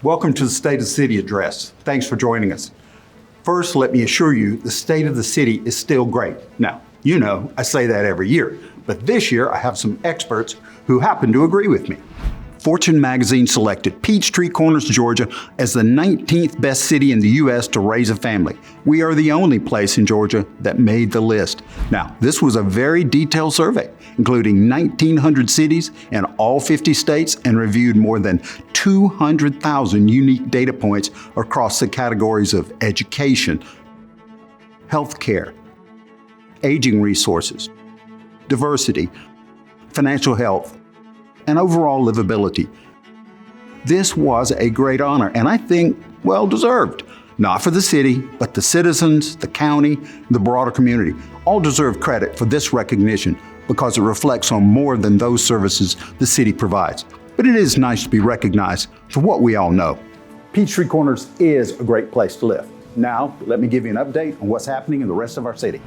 Welcome to the State of the City address. Thanks for joining us. First, let me assure you the state of the city is still great. Now, you know I say that every year, but this year I have some experts who happen to agree with me. Fortune magazine selected Peachtree Corners, Georgia as the 19th best city in the U.S. to raise a family. We are the only place in Georgia that made the list. Now, this was a very detailed survey, including 1,900 cities in all 50 states and reviewed more than 200,000 unique data points across the categories of education, healthcare, aging resources, diversity, financial health, and overall livability. This was a great honor, and I think well deserved. Not for the city, but the citizens, the county, the broader community. All deserve credit for this recognition because it reflects on more than those services the city provides. But it is nice to be recognized for what we all know. Peachtree Corners is a great place to live. Now, let me give you an update on what's happening in the rest of our city.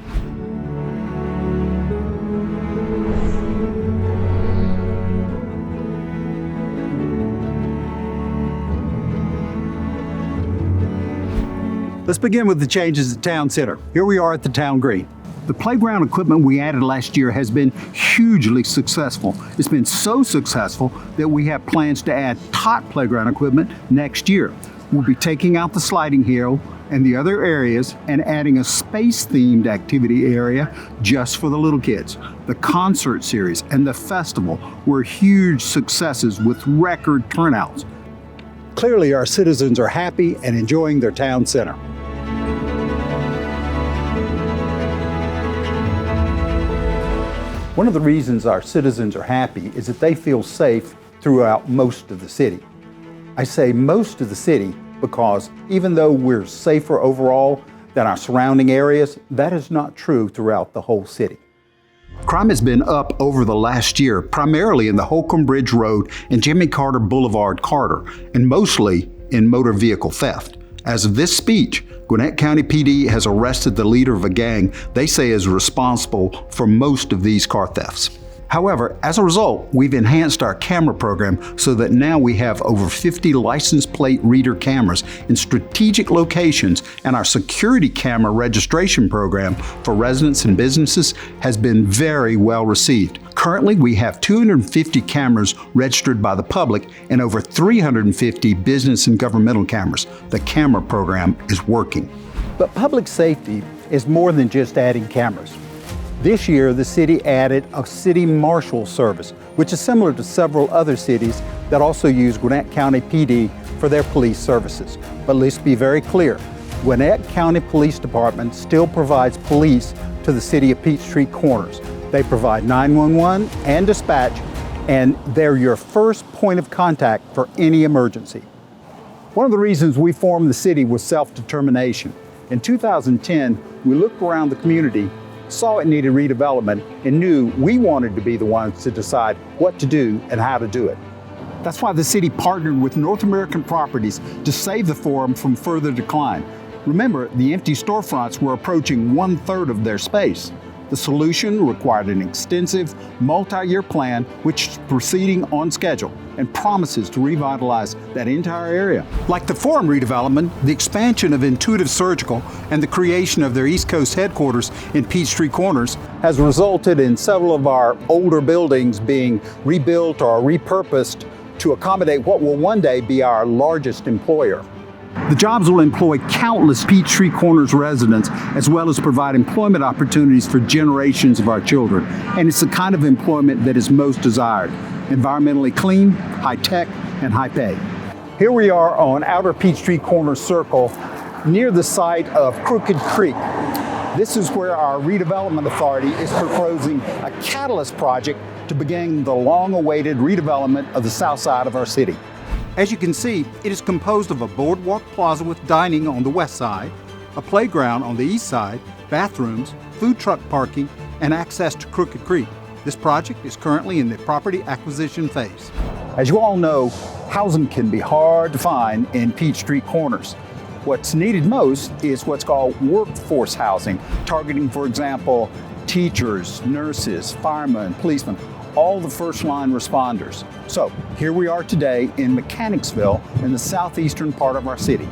Let's begin with the changes at Town Center. Here we are at the Town Green. The playground equipment we added last year has been hugely successful. It's been so successful that we have plans to add top playground equipment next year. We'll be taking out the sliding hill and the other areas and adding a space-themed activity area just for the little kids. The concert series and the festival were huge successes with record turnouts. Clearly, our citizens are happy and enjoying their town center. One of the reasons our citizens are happy is that they feel safe throughout most of the city. I say most of the city because even though we're safer overall than our surrounding areas, that is not true throughout the whole city. Crime has been up over the last year, primarily in the Holcomb Bridge Road and Jimmy Carter Boulevard corridor, and mostly in motor vehicle theft. As of this speech, Gwinnett County PD has arrested the leader of a gang they say is responsible for most of these car thefts. However, as a result, we've enhanced our camera program so that now we have over 50 license plate reader cameras in strategic locations, and our security camera registration program for residents and businesses has been very well received. Currently, we have 250 cameras registered by the public and over 350 business and governmental cameras. The camera program is working. But public safety is more than just adding cameras. This year, the city added a city marshal service, which is similar to several other cities that also use Gwinnett County PD for their police services. But let's be very clear, Gwinnett County Police Department still provides police to the city of Peachtree Corners. They provide 911 and dispatch, and they're your first point of contact for any emergency. One of the reasons we formed the city was self-determination. In 2010, we looked around the community, saw it needed redevelopment, and knew we wanted to be the ones to decide what to do and how to do it. That's why the city partnered with North American Properties to save the forum from further decline. Remember, the empty storefronts were approaching 1/3 of their space. The solution required an extensive, multi-year plan which is proceeding on schedule and promises to revitalize that entire area. Like the Forum redevelopment, the expansion of Intuitive Surgical and the creation of their East Coast headquarters in Peachtree Corners has resulted in several of our older buildings being rebuilt or repurposed to accommodate what will one day be our largest employer. The jobs will employ countless Peachtree Corners residents, as well as provide employment opportunities for generations of our children. And it's the kind of employment that is most desired: environmentally clean, high-tech, and high-pay. Here we are on Outer Peachtree Corners Circle, near the site of Crooked Creek. This is where our Redevelopment Authority is proposing a catalyst project to begin the long-awaited redevelopment of the south side of our city. As you can see, it is composed of a boardwalk plaza with dining on the west side, a playground on the east side, bathrooms, food truck parking, and access to Crooked Creek. This project is currently in the property acquisition phase. As you all know, housing can be hard to find in Peachtree Corners. What's needed most is what's called workforce housing, targeting, for example, teachers, nurses, firemen, policemen, all the first line responders. So here we are today in Mechanicsville in the southeastern part of our city.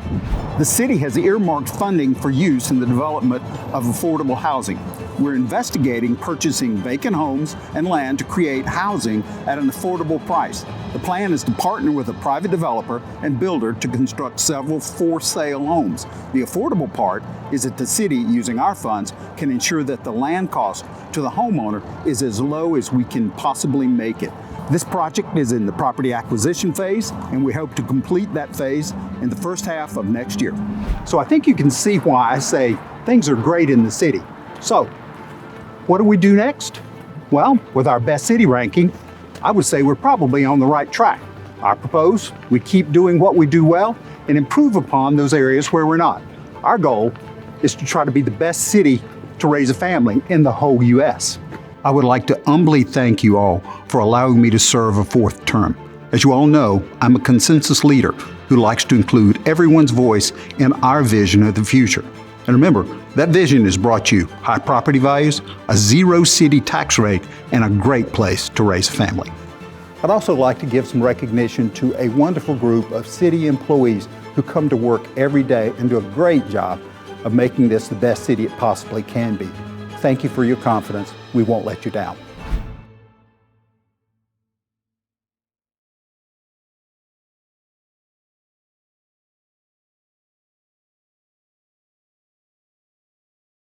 The city has earmarked funding for use in the development of affordable housing. We're investigating purchasing vacant homes and land to create housing at an affordable price. The plan is to partner with a private developer and builder to construct several for-sale homes. The affordable part is that the city, using our funds, can ensure that the land cost to the homeowner is as low as we can possibly make it. This project is in the property acquisition phase, and we hope to complete that phase in the first half of next year. So I think you can see why I say things are great in the city. So, what do we do next? Well, with our best city ranking, I would say we're probably on the right track. I propose we keep doing what we do well and improve upon those areas where we're not. Our goal is to try to be the best city to raise a family in the whole U.S. I would like to humbly thank you all for allowing me to serve a fourth term. As you all know, I'm a consensus leader who likes to include everyone's voice in our vision of the future. And remember, that vision has brought you high property values, a zero city tax rate, and a great place to raise a family. I'd also like to give some recognition to a wonderful group of city employees who come to work every day and do a great job of making this the best city it possibly can be. Thank you for your confidence. We won't let you down.